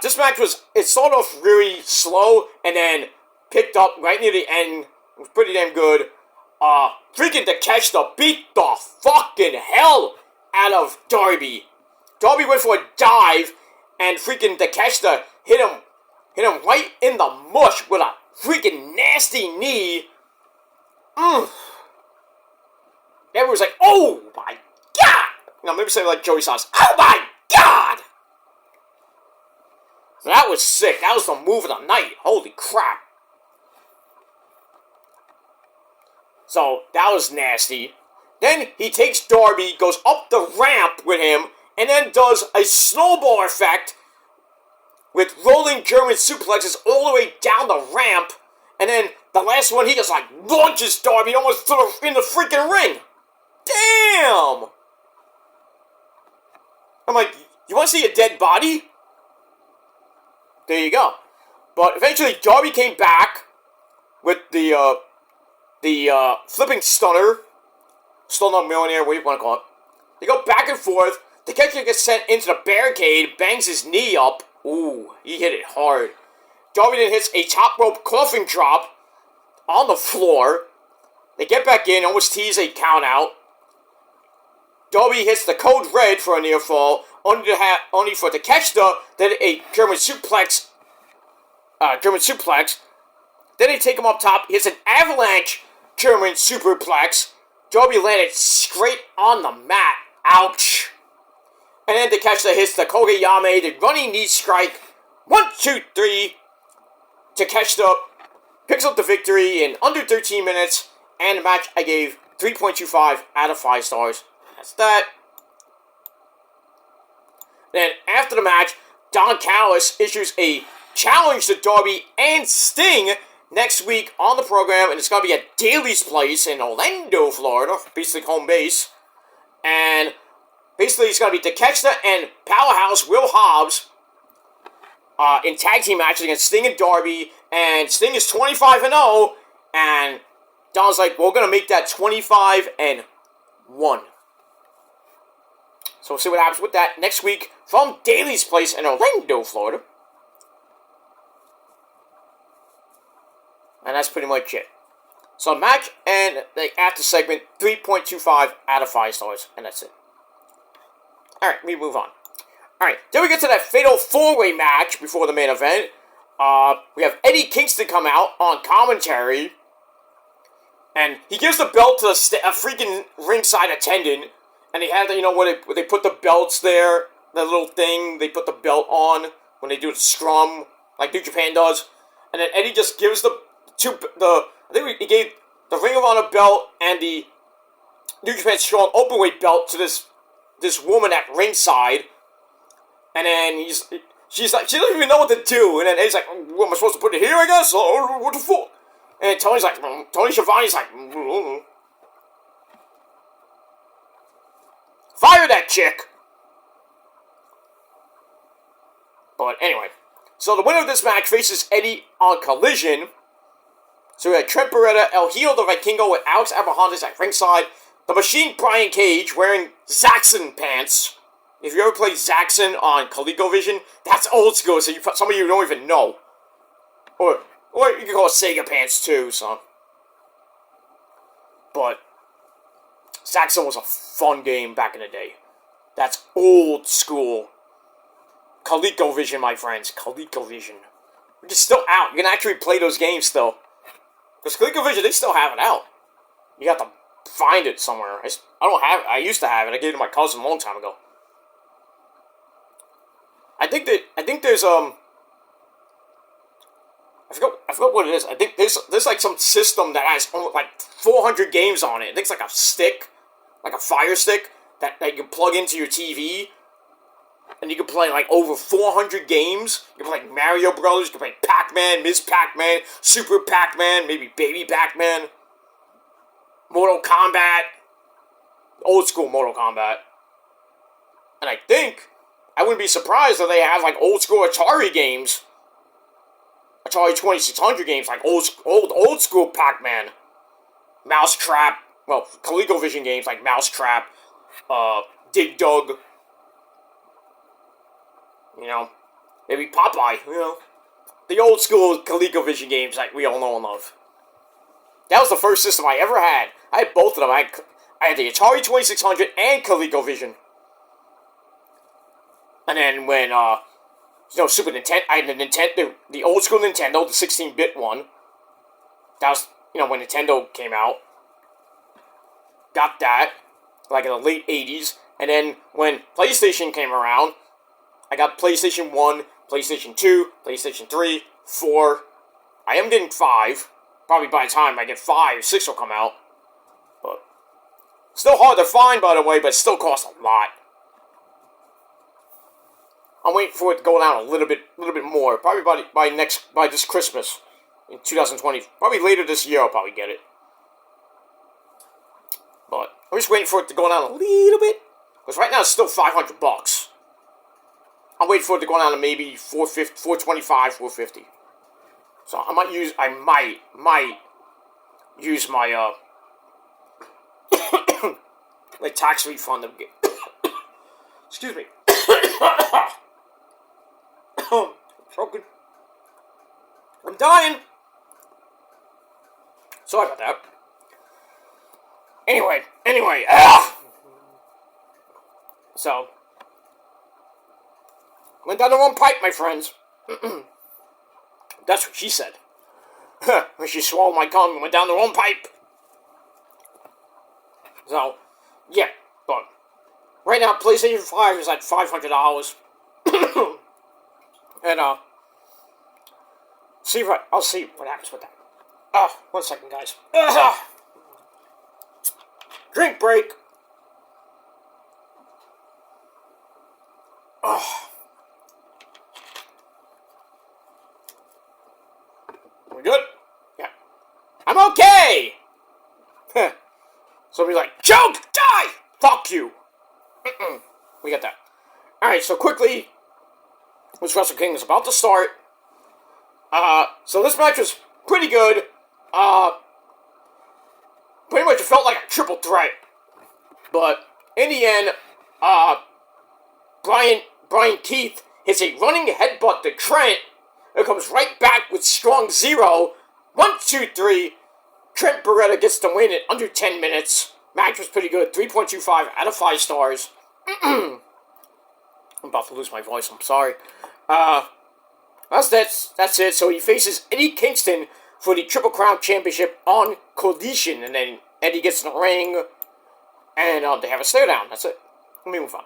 This match it started off really slow, and then picked up right near the end. It was pretty damn good. Freaking Takeshita beat the fucking hell out of Darby. Darby went for a dive, and freaking Takeshita hit him right in the mush with a freaking nasty knee. Everyone was like, oh my god! You know, maybe say like Joey Sauce, oh my god! So that was sick. That was the move of the night. Holy crap. So, that was nasty. Then he takes Darby, goes up the ramp with him, and then does a snowball effect with rolling German suplexes all the way down the ramp. And then the last one, he just like launches Darby almost in the freaking ring. Damn! I'm like, you want to see a dead body? There you go. But eventually, Darby came back with the flipping stunner. Stunner millionaire, what do you want to call it? They go back and forth. The catcher gets sent into the barricade, bangs his knee up. Ooh, he hit it hard. Darby then hits a top rope coffin drop on the floor. They get back in, almost tease a count out. Darby hits the code red for a near fall, only for Takeshita, then a German suplex. Then they take him up top. He hits an avalanche German superplex. Darby landed straight on the mat. Ouch. And then Takeshita hits the Kogeyame, the running knee strike. 1, 2, 3. Takeshita picks up the victory in under 13 minutes. And the match I gave 3.25 out of 5 stars. That's that. Then after the match, Don Callis issues a challenge to Darby and Sting next week on the program, and it's going to be at Daly's place in Orlando, Florida, basically home base. And basically it's going to be Takeshita and Powerhouse Will Hobbs in tag team matches against Sting and Darby, and Sting is 25-0, and Don's like, we're going to make that 25-1. So we'll see what happens with that next week from Daly's place in Orlando, Florida. And that's pretty much it. So match and the after segment, 3.25 out of 5 stars. And that's it. Alright, we move on. Alright, then we get to that fatal 4-way match before the main event. We have Eddie Kingston come out on commentary. And he gives the belt to a freaking ringside attendant. And they have, where they put the belts there, that little thing they put the belt on when they do the scrum, like New Japan does. And then Eddie just gives I think he gave the Ring of Honor belt and the New Japan Strong Openweight belt to this woman at ringside. And then she's like, she doesn't even know what to do. And then Eddie's like, what, am I supposed to put it here, I guess? Or what the fuck? And Tony Schiavone's like, fire that chick! But anyway, so the winner of this match faces Eddie on Collision. So we had Trent Beretta, El Hijo de Vikingo with Alex Abrahantes at ringside. The Machine Brian Cage wearing Zaxxon pants. If you ever played Zaxxon on ColecoVision, that's old school, so some of you don't even know. Or you can call it Sega pants too, so. But Zaxxon was a fun game back in the day. That's old school. ColecoVision, my friends. ColecoVision. It's still out. You can actually play those games still. Because ColecoVision, they still have it out. You have to find it somewhere. I don't have it. I used to have it. I gave it to my cousin a long time ago. I think there's I forgot what it is. I think there's like some system that has like 400 games on it. I think it's like a stick, like a Fire Stick that you can plug into your TV, and you can play like over 400 games. You can play like Mario Brothers. You can play Pac-Man, Ms. Pac-Man, Super Pac-Man, maybe Baby Pac-Man, Mortal Kombat, old school Mortal Kombat, and I think I wouldn't be surprised if they have like old school Atari games. Atari 2600 games, like old school Pac-Man, Mousetrap, well, ColecoVision games like Mousetrap, Dig Dug, maybe Popeye, the old school ColecoVision games like we all know and love. That was the first system I ever had. I had both of them. I had the Atari 2600 and ColecoVision. And then when, Super Nintendo, I had the old school Nintendo, the 16-bit one. That was, when Nintendo came out. Got that, like in the late 80s. And then when PlayStation came around, I got PlayStation 1, PlayStation 2, PlayStation 3, 4. I am getting 5. Probably by the time I get 5, 6 will come out. But, Still hard to find, by the way, but it still costs a lot. I'm waiting for it to go down a little bit more. Probably by this Christmas in 2020. Probably later this year I'll probably get it. But I'm just waiting for it to go down a little bit. Because right now it's still $500. I'm waiting for it to go down to maybe $450, $425, $450. So I might use my my tax refund. Excuse me. I'm choking. I'm dying. Sorry about that. Anyway. So, went down the wrong pipe, my friends. That's what she said. When she swallowed my cum and went down the wrong pipe. So, yeah, but right now PlayStation 5 is at $500. And I'll see what happens with that. 1 second, guys. Drink break. We good? Yeah. I'm okay! Somebody's like, choke! Die! Fuck you! We got that. Alright, so quickly, this Wrestle King is about to start. So this match was pretty good. Pretty much it felt like a triple threat. But in the end, Brian Keith hits a running headbutt to Trent. It comes right back with strong 0. 1, 2, 3. Trent Beretta gets the win in under 10 minutes. Match was pretty good. 3.25 out of 5 stars. I'm about to lose my voice. I'm sorry. That's it. So he faces Eddie Kingston for the Triple Crown Championship on Collision. And then Eddie gets in the ring. And they have a stare down. That's it. Let me move on.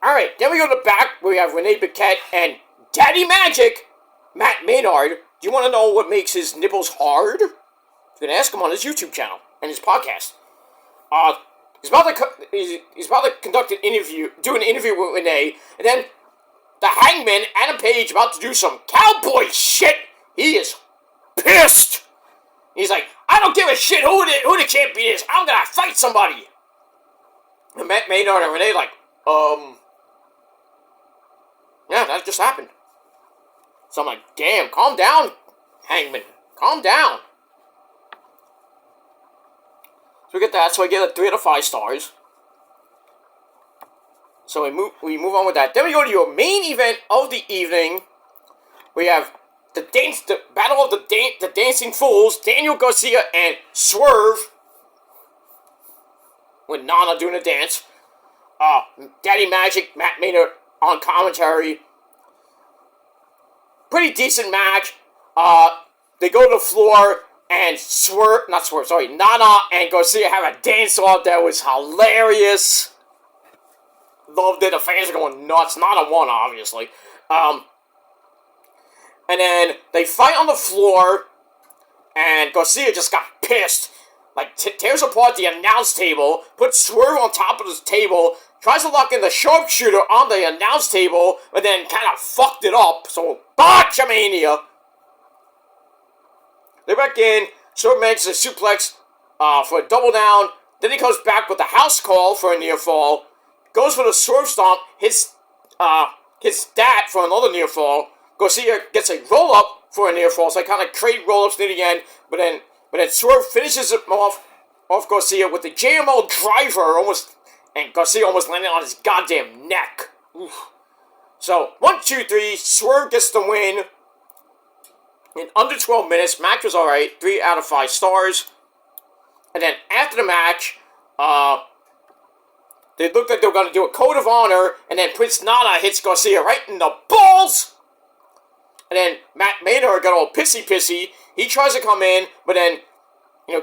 Alright, then we go to the back where we have Renee Paquette and Daddy Magic, Matt Maynard. Do you want to know what makes his nipples hard? You can ask him on his YouTube channel and his podcast. He's about to conduct an interview, do an interview with Renee, and then the Hangman, Adam Page, about to do some cowboy shit. He is pissed. He's like, I don't give a shit who the champion is. I'm gonna fight somebody. And Matt Maynard and Renee like, yeah, that just happened. So I'm like, damn, calm down, Hangman. Calm down. So we get that. So I get a 3 out of 5 stars. So we move on with that. Then we go to your main event of the evening. We have the battle of the Dancing Fools, Daniel Garcia and Swerve, with Nana doing a dance. Daddy Magic, Matt Maynard on commentary. Pretty decent match. They go to the floor and Nana and Garcia have a dance-off that was hilarious. Loved it. The fans are going nuts. Nana won, obviously. And then they fight on the floor, and Garcia just got pissed. Like, tears apart the announce table, puts Swerve on top of this table, tries to lock in the sharpshooter on the announce table, but then kind of fucked it up. So, botchamania. They're back in. Swerve manages a suplex for a double down. Then he comes back with the house call for a near fall. Goes for the Swerve stomp. Hits that for another near fall. Garcia gets a roll up for a near fall. So I kind of trade roll ups near the end. But then Swerve finishes him off Garcia with the JML driver and Garcia almost landed on his goddamn neck. Oof. So 1, 2, 3. Swerve gets the win in under 12 minutes. Match was alright. 3 out of 5 stars. And then after the match, they looked like they were going to do a code of honor, and then Prince Nana hits Garcia right in the balls. And then Matt Maynard got all pissy. He tries to come in, but then,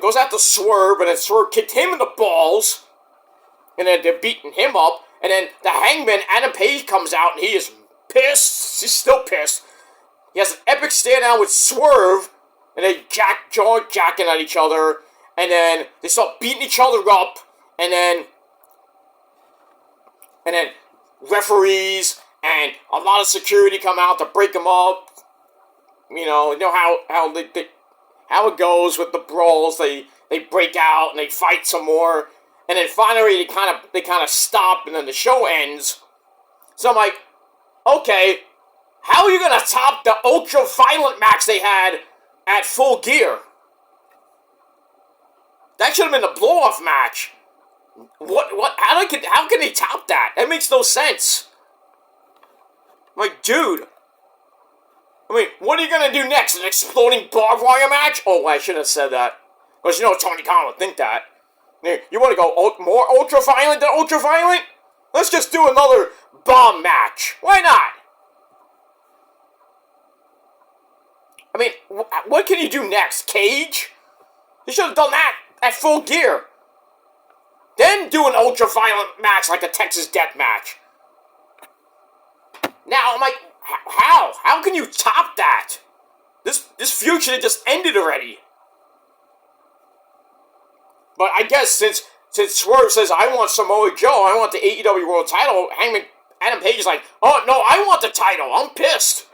goes after Swerve, and then Swerve kicked him in the balls. And then they're beating him up. And then the Hangman, Adam Page, comes out, and he is pissed. He's still pissed. He has an epic stare down with Swerve, and they jacking at each other. And then they start beating each other up. and then referees and a lot of security come out to break them up. You know how it goes with the brawls. They break out and they fight some more, and then finally they kind of stop, and then the show ends. So I'm like, okay, how are you gonna top the ultra violent match they had at Full Gear? That should have been the blow off match. What? How can they top that? That makes no sense. Like, dude. I mean, what are you gonna do next? An exploding barbed wire match? Oh, I shouldn't have said that. Because you know Tony Khan would think that. You want to go more ultra violent than ultra violent? Let's just do another bomb match. Why not? I mean, what can you do next? Cage? You should have done that at Full Gear. Then do an ultra violent match like a Texas Death Match. Now, I'm like, how? How can you top that? This feud should have just ended already. But I guess since Swerve says, I want Samoa Joe, I want the AEW World title, Adam Page is like, oh, no, I want the title. I'm pissed.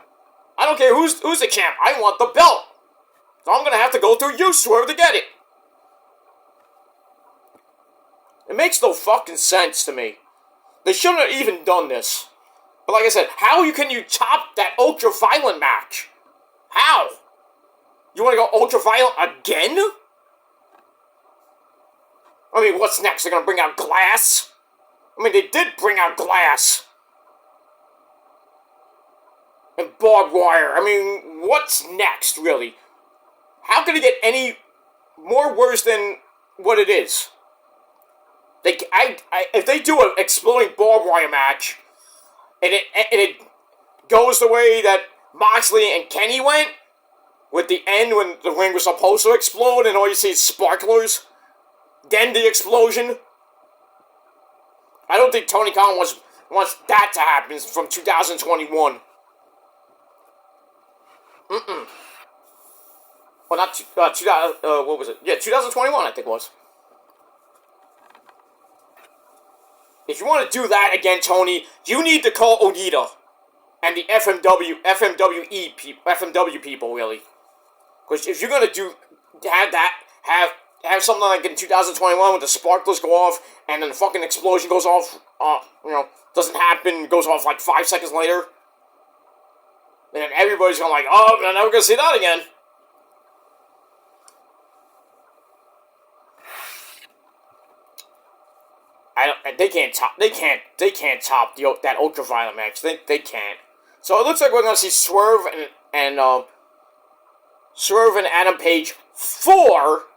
I don't care who's the champ. I want the belt. So I'm going to have to go through you, Swerve, to get it. It makes no fucking sense to me. They shouldn't have even done this. But like I said, how can you top that ultra-violent match? How? You want to go ultra-violent again? I mean, what's next? They're going to bring out glass? I mean, they did bring out glass. And barbed wire. I mean, what's next, really? How can it get any more worse than what it is? If they do an exploding barbed wire match, and it goes the way that Moxley and Kenny went, with the end when the ring was supposed to explode and all you see is sparklers, then the explosion. I don't think Tony Khan wants that to happen from 2021. Well, not what was it? Yeah, 2021 I think it was. If you want to do that again, Tony, you need to call Onita and the FMW people, really. Because if you're gonna have something like in 2021 when the sparklers go off and then the fucking explosion goes off, doesn't happen, goes off like 5 seconds later, then everybody's gonna like, oh, I'm never gonna see that again. They can't top that ultraviolet match. They can't. So it looks like we're gonna see Swerve and Adam Page for.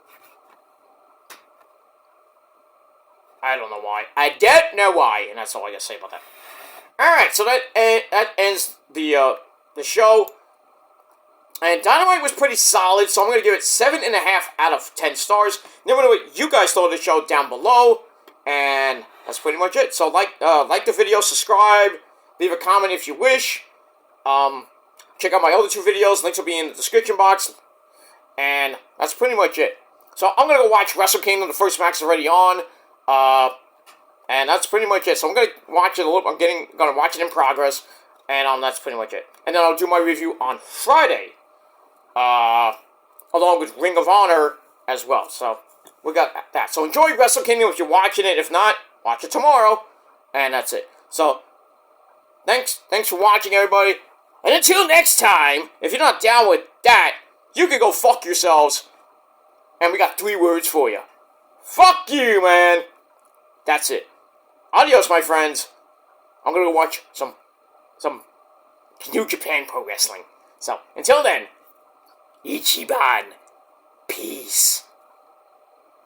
I don't know why. I don't know why, and that's all I gotta say about that. All right, so that ends the show. And Dynamite was pretty solid, so I'm gonna give it 7.5 out of 10 stars. Let me know what you guys thought of the show down below. And that's pretty much it. So like the video, subscribe, leave a comment if you wish. Check out my other 2 videos. Links will be in the description box. And that's pretty much it. So I'm gonna go watch Wrestle Kingdom. The first match is already on. And that's pretty much it. So I'm gonna watch it a little. Gonna watch it in progress. And that's pretty much it. And then I'll do my review on Friday. Along with Ring of Honor as well. So we got that. So enjoy Wrestle Kingdom if you're watching it. If not, watch it tomorrow. And that's it. So, thanks for watching, everybody. And until next time, if you're not down with that, you can go fuck yourselves. And we got 3 words for you. Fuck you, man. That's it. Adios, my friends. I'm gonna go watch some New Japan Pro Wrestling. So, until then, Ichiban. Peace.